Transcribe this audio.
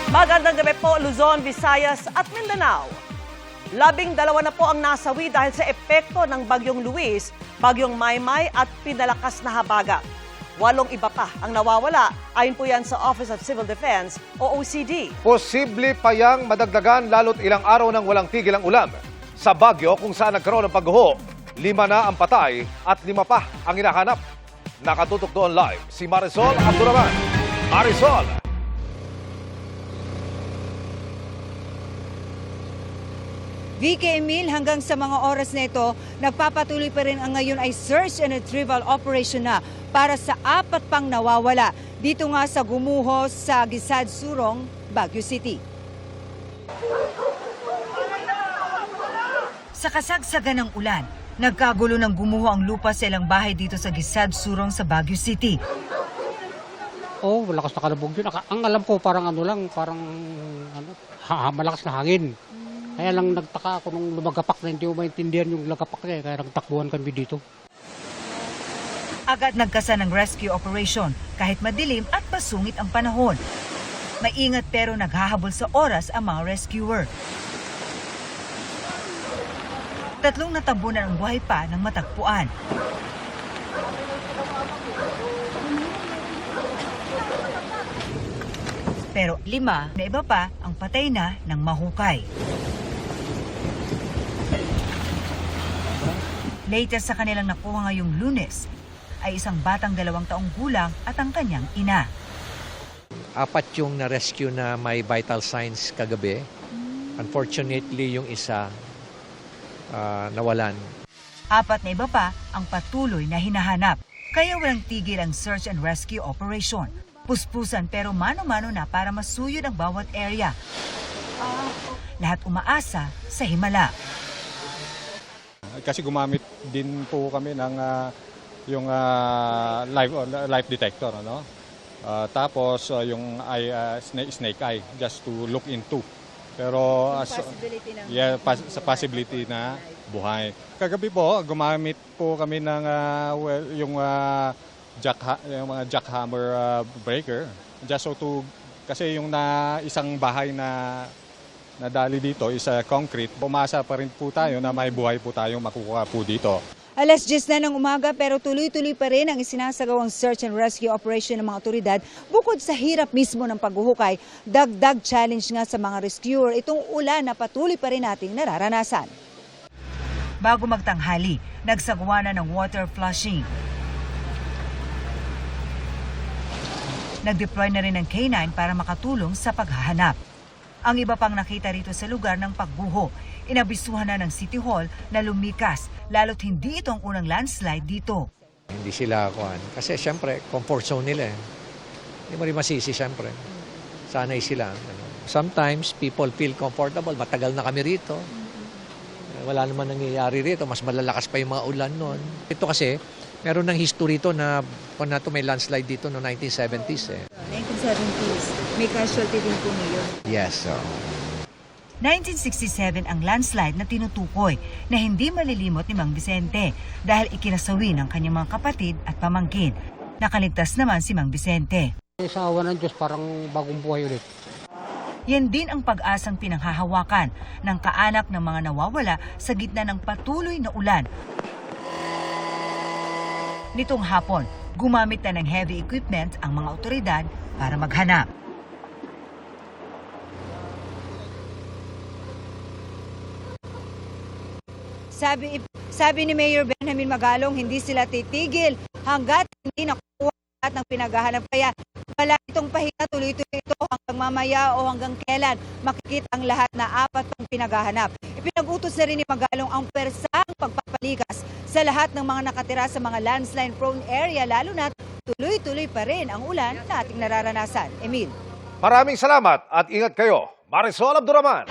Magandang gabi po, Luzon, Visayas at Mindanao. 12 na po ang nasawi dahil sa epekto ng Bagyong Luis, Bagyong Maymay at pinalakas na habagat. 8 iba pa ang nawawala, ayon po yan sa Office of Civil Defense o OCD. Posible pa yang madagdagan lalo't ilang araw nang walang tigil ang ulan. Sa Bagyo kung saan nagkaroon ng pagguho, 5 na ang patay at 5 pa ang hinahanap. Nakatutok doon live si Marisol Abduraman. Marisol! VK Emil, hanggang sa mga oras na ito, nagpapatuloy pa rin ang ngayon ay search and retrieval operation na para sa 4 pang nawawala. Dito nga sa Gumuho sa Gisad Surong, Baguio City. Sa kasagsagan ng ulan, nagkagulo ng gumuho ang lupa sa ilang bahay dito sa Gisad Surong sa Baguio City. Oh, malakas na kalabog yun. Ang alam ko parang malakas na hangin. Kaya lang nagtaka ako nung lumagapak na hindi ko maintindihan yung lagapak niya. Kaya nagtakbuhan kami dito. Agad nagkasa ng rescue operation kahit madilim at pasungit ang panahon. Maingat pero naghahabol sa oras ang mga rescuer. 3 natabunan ang buhay pa ng matagpuan. Pero 5 na iba pa ang patay na ng mahukay. Latest sa kanilang nakuha ngayong Lunes ay isang batang 2 taong gulang at ang kanyang ina. 4 yung na-rescue na may vital signs kagabi. Unfortunately, yung isa nawalan. 4 na iba pa ang patuloy na hinahanap. Kaya walang tigil ang search and rescue operation. Puspusan pero mano-mano na para masuyod ang bawat area. Lahat umaasa sa himala. Kasi gumamit din po kami ng yung live detector, ano? Tapos yung snake eye just to look into. Pero sa possibility na buhay. Kagabi po gumamit po kami ng yung mga jackhammer breaker just so to kasi yung isang bahay na nadali dito is concrete. Pumasa pa rin po tayo na may buhay po tayong makukuha po dito. Alas 10 na ng umaga pero tuloy-tuloy pa rin ang isinasagawang search and rescue operation ng mga otoridad. Bukod sa hirap mismo ng paghuhukay, dagdag challenge nga sa mga rescuer itong ulan na patuloy pa rin nating nararanasan. Bago magtanghali, nagsagawa na ng water flushing. Nag-deploy na rin ng K9 para makatulong sa paghahanap. Ang iba pang nakita rito sa lugar ng pagguho, inabisuhan na ng City Hall na lumikas, lalo't hindi ito ang unang landslide dito. Hindi sila kuhan. Kasi siyempre, comfort zone nila eh. Hindi mo rin masisi siyempre. Sanay sila. Sometimes, people feel comfortable. Matagal na kami rito. Wala naman nangyayari rito. Mas malalakas pa yung mga ulan noon. Ito kasi, meron ng history to na may landslide dito no 1970s eh. 1970s, may casualty din po ngayon. Yes. 1967 ang landslide na tinutukoy na hindi malilimot ni Mang Vicente dahil ikinasawi ng kanyang mga kapatid at pamangkin. Nakaligtas naman si Mang Vicente. Sa awa ng Diyos, parang bagong buhay ulit. Yan din ang pag-asang pinanghahawakan ng kaanak ng mga nawawala sa gitna ng patuloy na ulan. Nitong hapon, gumamit na ng heavy equipment ang mga otoridad para maghanap. Sabi ni Mayor Benjamin Magalong, hindi sila titigil hanggat hindi nakuha lahat ng pinaghahanap. Kaya wala itong pahinga, tuloy-tuloy ito hanggang mamaya o hanggang kailan makikita ang lahat na 4 pang pinaghahanap. Ipinag-utos na rin ni Magalong ang persang pagpapalikas sa lahat ng mga nakatira sa mga landslide-prone area, lalo na tuloy-tuloy pa rin ang ulan na ating nararanasan. Emil. Maraming salamat at ingat kayo. Marisol Abduraman.